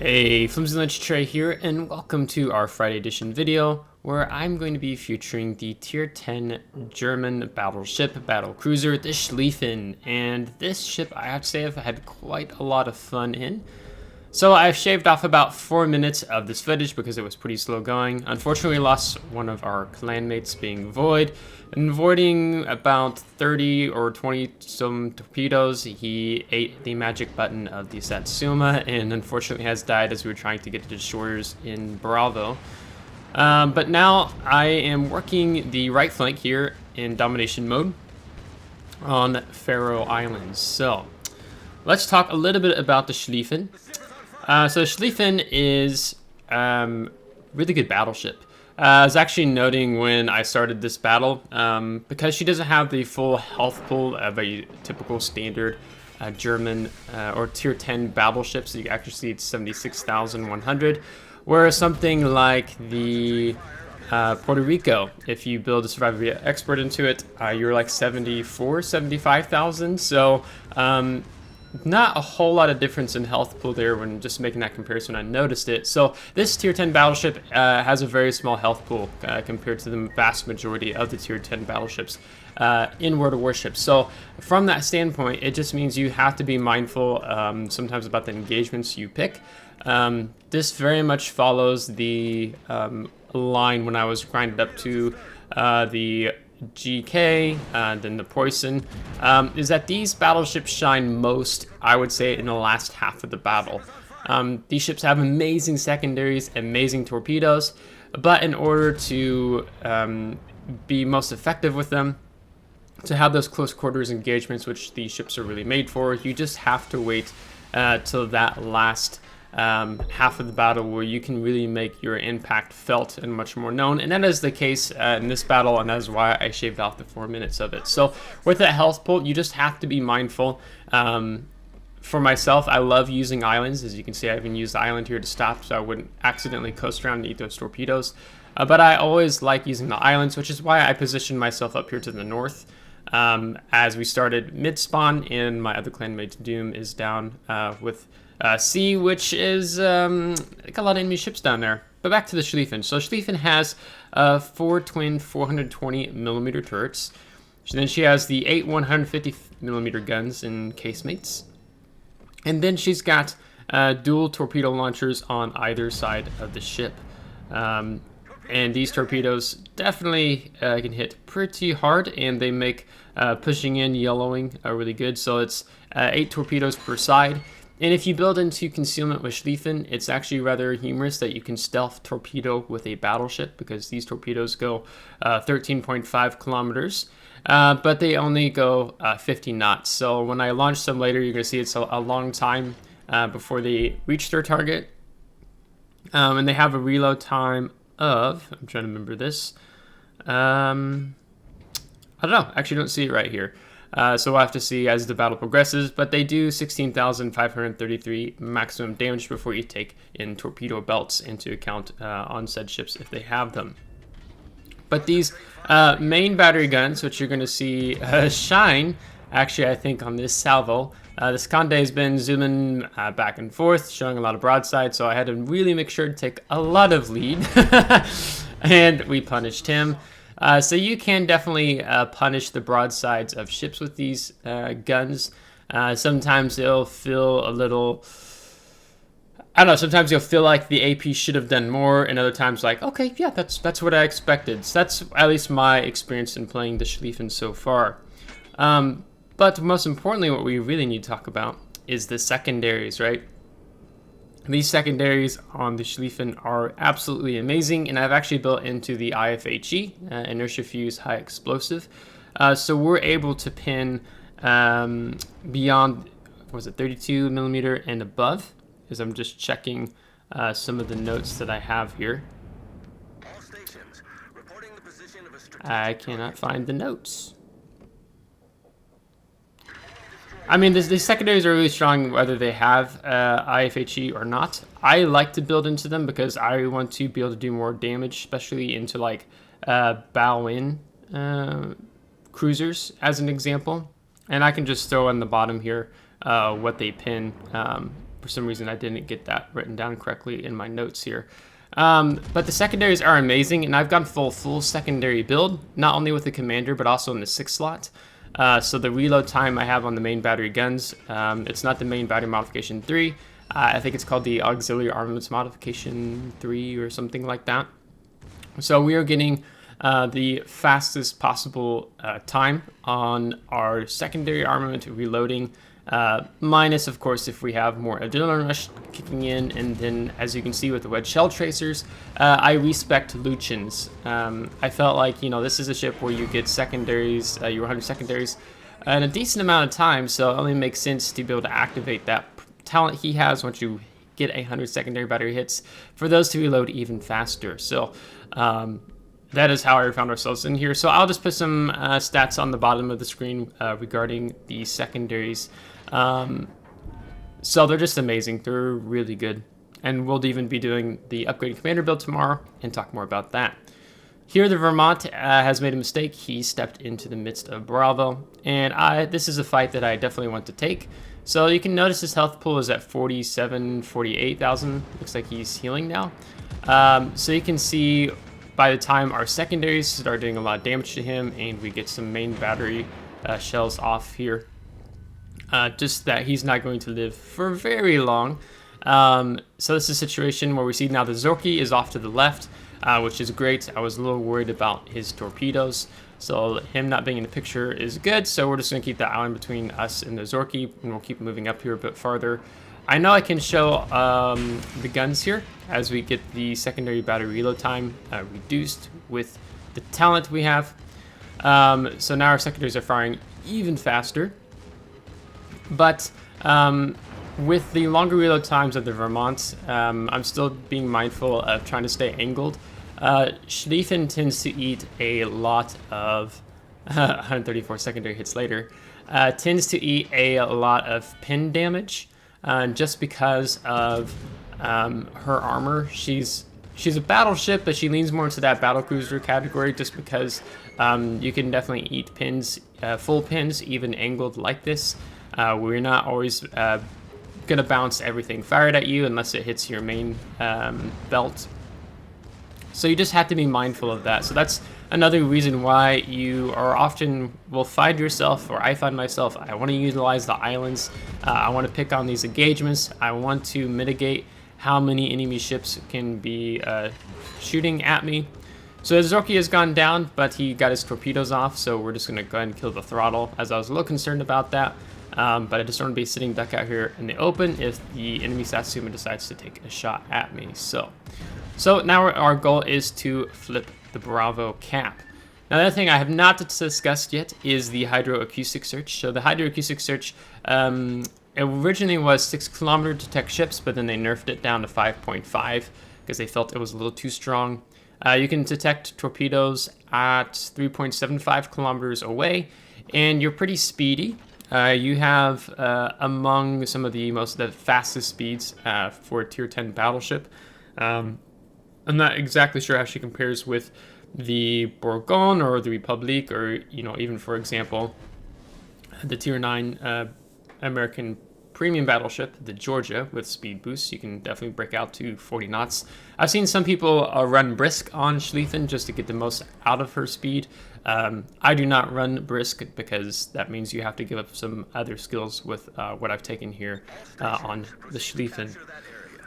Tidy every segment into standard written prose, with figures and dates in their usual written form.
Hey, FlimsyLunchTray here, and welcome to our Friday edition video, where I'm going to be featuring the Tier 10 German Battleship, Battlecruiser the Schlieffen. And this ship, I have to say, I've had quite a lot of fun in. So I've shaved off about 4 minutes of this footage because it was pretty slow going. Unfortunately, we lost one of our clanmates, being Void, and voiding about 30 or 20 some torpedoes. He ate the magic button of the Satsuma and unfortunately has died as we were trying to get to destroyers in Bravo. But now I am working the right flank here in domination mode on Faroe Islands. So let's talk a little bit about the Schlieffen. So Schlieffen is really good battleship. I was actually noting when I started this battle, because she doesn't have the full health pool of a typical standard German or Tier 10 battleship, so you actually see it's 76,100, whereas something like the Puerto Rico, if you build a survivability expert into it, you're like 75,000. So not a whole lot of difference in health pool there when just making that comparison. I noticed it. So this Tier 10 battleship has a very small health pool compared to the vast majority of the Tier 10 battleships in World of Warships. So from that standpoint, it just means you have to be mindful sometimes about the engagements you pick. This very much follows the line when I was grinded up to the GK, then the Poison, is that these battleships shine most, I would say, in the last half of the battle. These ships have amazing secondaries, amazing torpedoes, but in order to be most effective with them, to have those close quarters engagements, which these ships are really made for, you just have to wait till that last half of the battle where you can really make your impact felt and much more known, and that is the case in this battle, and that is why I shaved off the 4 minutes of it. So with that health pool, you just have to be mindful. For myself, I love using islands. As you can see, I even used the island here to stop so I wouldn't accidentally coast around and eat those torpedoes, but I always like using the islands, which is why I positioned myself up here to the north. As we started mid-spawn, and my other clanmate Doom is down with C, which is like a lot of enemy ships down there. But back to the Schlieffen. So Schlieffen has 4 twin 420mm turrets. Then she has the 8 150mm guns in casemates. And then she's got dual torpedo launchers on either side of the ship. And these torpedoes definitely can hit pretty hard, and they make pushing in, yellowing really good. So it's 8 torpedoes per side. And if you build into concealment with Schlieffen, it's actually rather humorous that you can stealth torpedo with a battleship, because these torpedoes go 13.5 kilometers, but they only go 50 knots. So when I launch them later, you're going to see it's a long time before they reach their target. And they have a reload time of, I'm trying to remember this, I don't know, actually don't see it right here. So we'll have to see as the battle progresses, but they do 16,533 maximum damage before you take in torpedo belts into account on said ships if they have them. But these main battery guns, which you're going to see shine, actually I think on this salvo, this Conde has been zooming back and forth, showing a lot of broadside, so I had to really make sure to take a lot of lead, and we punished him. So you can definitely punish the broadsides of ships with these guns. Sometimes they'll feel a little, I don't know, sometimes you'll feel like the AP should have done more, and other times like, okay, yeah, that's what I expected. So that's at least my experience in playing the Schlieffen so far. But most importantly, what we really need to talk about is the secondaries, right? These secondaries on the Schlieffen are absolutely amazing, and I've actually built into the IFHE, inertia fuse high explosive. So we're able to pin beyond, what was it, 32mm and above, as I'm just checking some of the notes that I have here. I cannot find the notes. I mean, the secondaries are really strong whether they have IFHE or not. I like to build into them because I want to be able to do more damage, especially into like bow-in cruisers, as an example. And I can just throw on the bottom here what they pin For some reason, I didn't get that written down correctly in my notes here. But the secondaries are amazing, and I've gone full secondary build, not only with the commander, but also in the 6th slot. So the reload time I have on the main battery guns, it's not the main battery modification 3. I think it's called the auxiliary armaments modification 3 or something like that. So we are getting the fastest possible time on our secondary armament reloading, minus, of course, if we have more adrenaline rush kicking in. And then, as you can see with the wedge shell tracers, I respect Lucians. I felt like, you know, this is a ship where you get secondaries, your 100 secondaries in a decent amount of time, so it only makes sense to be able to activate that talent he has once you get 100 secondary battery hits for those to reload even faster. So that is how I found ourselves in here. So I'll just put some stats on the bottom of the screen regarding the secondaries. So they're just amazing. They're really good. And we'll even be doing the upgraded commander build tomorrow and talk more about that. Here, the Vermont has made a mistake. He stepped into the midst of Bravo. And this is a fight that I definitely want to take. So you can notice his health pool is at 48,000. Looks like he's healing now. So you can see by the time our secondaries start doing a lot of damage to him and we get some main battery shells off here, just that he's not going to live for very long. So this is a situation where we see now the Zorky is off to the left, which is great. I was a little worried about his torpedoes. So him not being in the picture is good. So we're just going to keep that island between us and the Zorky, and we'll keep moving up here a bit farther. I know I can show the guns here as we get the secondary battery reload time reduced with the talent we have. So now our secondaries are firing even faster. But with the longer reload times of the Vermont, I'm still being mindful of trying to stay angled. Schlieffen tends to eat a lot of 134 secondary hits later. Tends to eat a lot of pin damage. Just because of her armor. She's a battleship, but she leans more into that battlecruiser category just because you can definitely eat pins, full pins, even angled like this. We're not always gonna bounce everything fired at you unless it hits your main belt. So you just have to be mindful of that. So that's another reason why you are often will find yourself, or I find myself, I want to utilize the islands. I want to pick on these engagements. I want to mitigate how many enemy ships can be shooting at me. So the Zorky has gone down, but he got his torpedoes off, so we're just going to go ahead and kill the throttle, as I was a little concerned about that. But I just don't want to be sitting duck out here in the open if the enemy Satsuma decides to take a shot at me. So now our goal is to flip the Bravo cap. Now, the other thing I have not discussed yet is the hydroacoustic search. So the hydroacoustic search originally was 6 kilometer to detect ships, but then they nerfed it down to 5.5 because they felt it was a little too strong. You can detect torpedoes at 3.75 kilometers away, and you're pretty speedy. You have among some of the fastest speeds for a Tier 10 battleship. I'm not exactly sure how she compares with the Bourgogne or the Republique, or, you know, even, for example, the Tier 9 American premium battleship, the Georgia, with speed boosts. You can definitely break out to 40 knots. I've seen some people run brisk on Schlieffen just to get the most out of her speed. I do not run brisk because that means you have to give up some other skills with what I've taken here on the Schlieffen.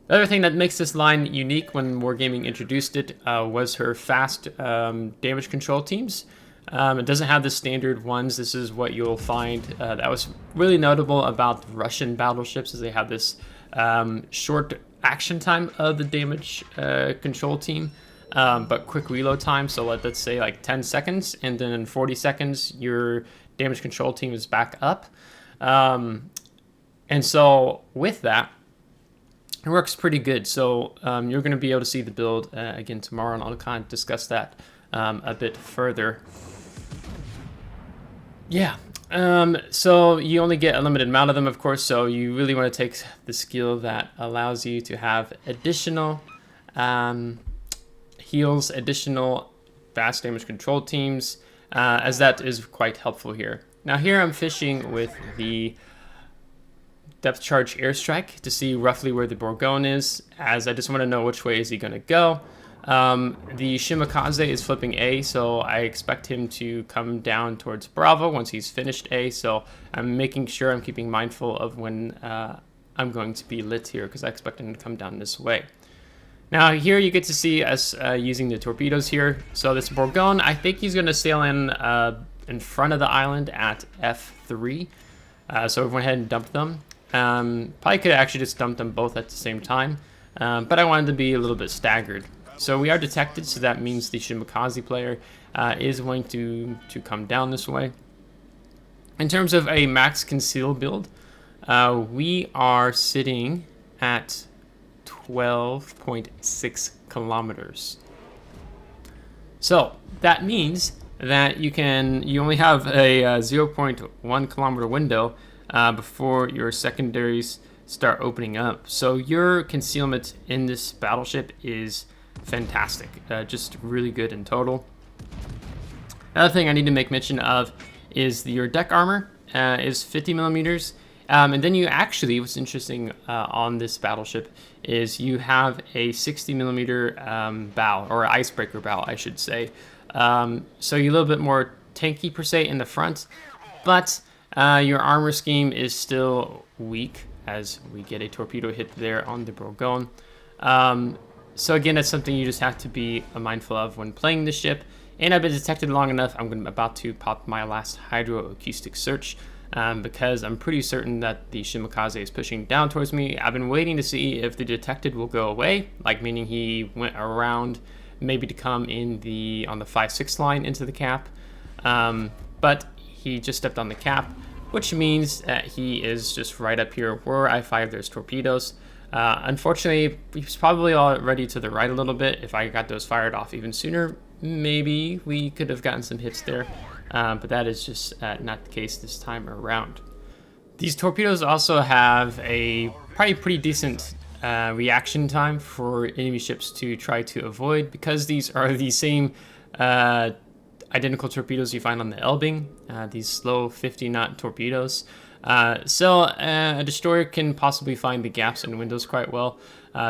The other thing that makes this line unique when Wargaming introduced it was her fast damage control teams. It doesn't have the standard ones. This is what you'll find that was really notable about Russian battleships, is they have this short action time of the damage control team, but quick reload time. So let's say like 10 seconds, and then in 40 seconds, your damage control team is back up. And so with that, it works pretty good. So you're going to be able to see the build again tomorrow, and I'll kind of discuss that a bit further. Yeah, so you only get a limited amount of them, of course, so you really want to take the skill that allows you to have additional heals, additional fast damage control teams, as that is quite helpful here. Now here I'm fishing with the depth charge airstrike to see roughly where the Bourgogne is, as I just want to know which way is he going to go. The Shimakaze is flipping A, so I expect him to come down towards Bravo once he's finished A, so I'm making sure I'm keeping mindful of when I'm going to be lit here, because I expect him to come down this way. Now here you get to see us using the torpedoes here. So this Bourgogne, I think he's going to sail in front of the island at F3. So we went ahead and dumped them. Probably could have actually just dumped them both at the same time, but I wanted to be a little bit staggered. So we are detected, so that means the Shimakaze player is going to come down this way. In terms of a max conceal build, we are sitting at 12.6 kilometers. So that means that you only have a 0.1 kilometer window before your secondaries start opening up. So your concealment in this battleship is fantastic, just really good in total. Another thing I need to make mention of is your deck armor is 50 millimeters. And then you actually, what's interesting on this battleship is you have a 60 millimeter bow, or icebreaker bow, I should say. So you're a little bit more tanky per se in the front, but your armor scheme is still weak as we get a torpedo hit there on the Bourgogne. So again, that's something you just have to be mindful of when playing the ship. And I've been detected long enough, I'm about to pop my last hydroacoustic search. Because I'm pretty certain that the Shimakaze is pushing down towards me. I've been waiting to see if the detected will go away, like meaning he went around maybe to come in on the 5-6 line into the cap, but he just stepped on the cap, which means that he is just right up here where I fired those torpedoes. Unfortunately, he's probably already to the right a little bit. If I got those fired off even sooner, maybe we could have gotten some hits there. But that is just not the case this time around. These torpedoes also have a probably pretty decent reaction time for enemy ships to try to avoid, because these are the same identical torpedoes you find on the Elbing, these slow 50-knot torpedoes. So a destroyer can possibly find the gaps and windows quite well.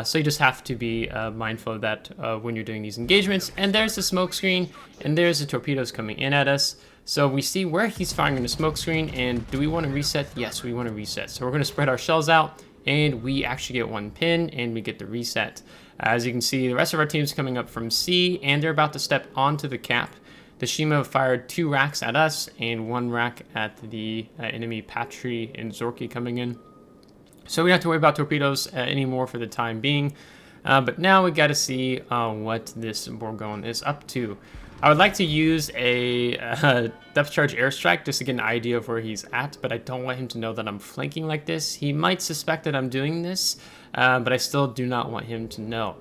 So you just have to be mindful of that when you're doing these engagements. And there's the smoke screen, and there's the torpedoes coming in at us. So we see where he's firing in the smoke screen, and do we want to reset? Yes, we want to reset. So we're going to spread our shells out, and we actually get one pin, and we get the reset. As you can see, the rest of our team's coming up from C, and they're about to step onto the cap. The Shima fired 2 racks at us, and 1 rack at the enemy Patry and Zorki coming in. So we don't have to worry about torpedoes anymore for the time being. But now we got to see what this Bourgogne is up to. I would like to use a depth charge airstrike just to get an idea of where he's at, but I don't want him to know that I'm flanking like this. He might suspect that I'm doing this, but I still do not want him to know.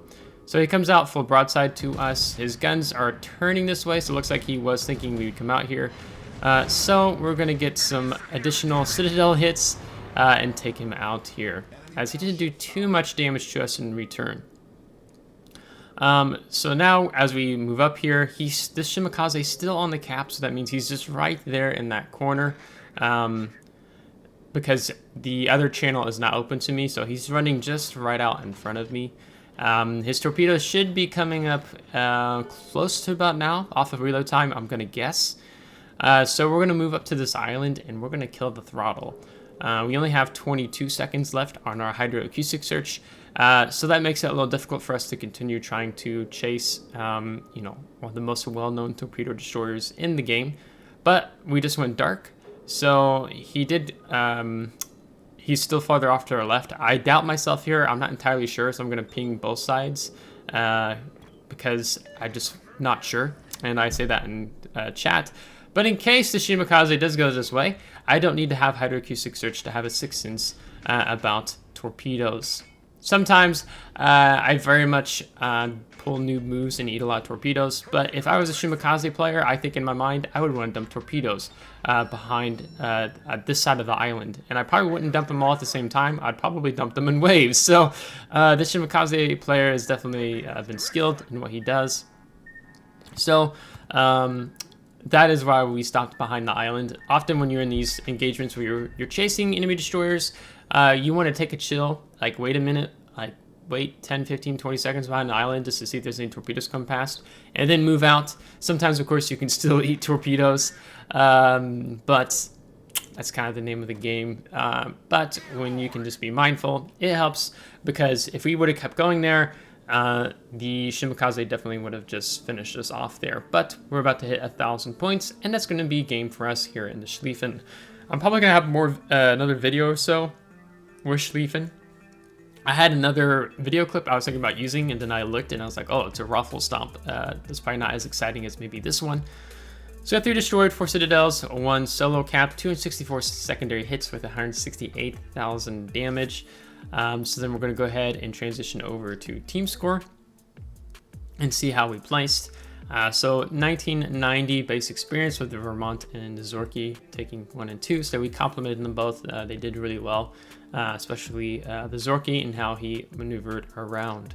So he comes out full broadside to us. His guns are turning this way, so it looks like he was thinking we would come out here. So we're going to get some additional Citadel hits and take him out here, as he didn't do too much damage to us in return. So now as we move up here, this Shimakaze is still on the cap, so that means he's just right there in that corner, because the other channel is not open to me, so he's running just right out in front of me. His torpedoes should be coming up close to about now, off of reload time, I'm going to guess. So we're going to move up to this island, and we're going to kill the throttle. We only have 22 seconds left on our hydroacoustic search, so that makes it a little difficult for us to continue trying to chase, one of the most well-known torpedo destroyers in the game. But we just went dark, so he did. He's still farther off to our left. I doubt myself here. I'm not entirely sure, so I'm going to ping both sides because I'm just not sure, and I say that in chat. But in case the Shimakaze does go this way, I don't need to have hydroacoustic search to have a sixth sense about torpedoes. Sometimes I very much pull noob moves and eat a lot of torpedoes, but if I was a Shimakaze player, I think in my mind I would want to dump torpedoes behind this side of the island, and I probably wouldn't dump them all at the same time. I'd probably dump them in waves. So this Shimakaze player has definitely been skilled in what he does. So that is why we stopped behind the island. Often when you're in these engagements where you're chasing enemy destroyers, you want to take a chill, like wait a minute, like wait 10, 15, 20 seconds behind an island just to see if there's any torpedoes come past, and then move out. Sometimes, of course, you can still eat torpedoes, but that's kind of the name of the game. But when you can just be mindful, it helps, because if we would have kept going there, the Shimakaze definitely would have just finished us off there. But we're about to hit 1,000 points, and that's going to be game for us here in the Schlieffen. I'm probably going to have more another video or so with Schlieffen. I had another video clip I was thinking about using, and then I looked and I was like, oh, it's a Ruffle Stomp. It's probably not as exciting as maybe this one. So we have 3 destroyed, 4 citadels, 1 solo cap, 264 secondary hits with 168,000 damage. So then we're going to go ahead and transition over to team score and see how we placed. So 1990 base experience with the Vermont and the Zorky taking 1 and 2. So we complimented them both. They did really well, especially the Zorky and how he maneuvered around.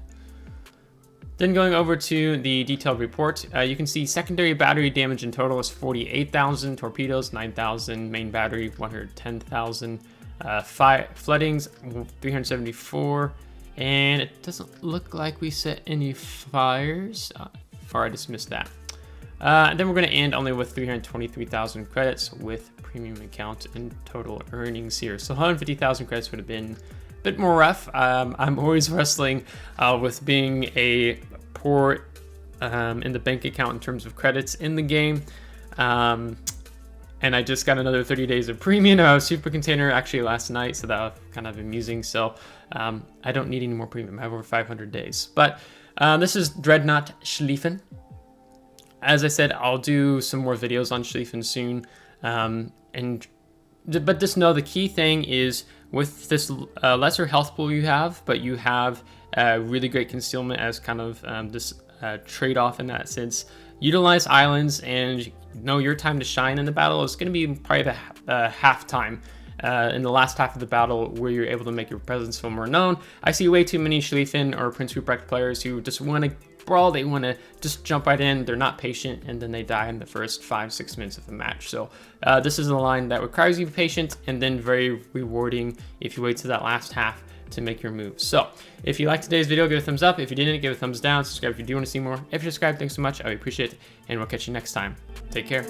Then going over to the detailed report, you can see secondary battery damage in total is 48,000, torpedoes 9,000, main battery 110,000, floodings 374, and it doesn't look like we set any fires. Or I just missed that. And then we're going to end only with 323,000 credits with premium account and total earnings here. So 150,000 credits would have been a bit more rough. I'm always wrestling with being a poor in the bank account in terms of credits in the game. And I just got another 30 days of premium super container actually last night, so that was kind of amusing. So I don't need any more premium. I have over 500 days. But this is Dreadnought Schlieffen. As I said, I'll do some more videos on Schlieffen soon. But just know the key thing is with this lesser health pool you have, but you have really great concealment as kind of this trade-off in that sense. Utilize islands and know your time to shine in the battle is going to be probably the half time. In the last half of the battle where you're able to make your presence feel more known. I see way too many Schlieffen or Prince Ruprecht players who just want to brawl, they want to just jump right in, they're not patient, and then they die in the first 5-6 minutes of the match. So this is a line that requires you to be patient and then very rewarding if you wait to that last half to make your move. So if you liked today's video, give it a thumbs up. If you didn't, give it a thumbs down. Subscribe if you do want to see more. If you're subscribed, thanks so much. I would appreciate it, and we'll catch you next time. Take care.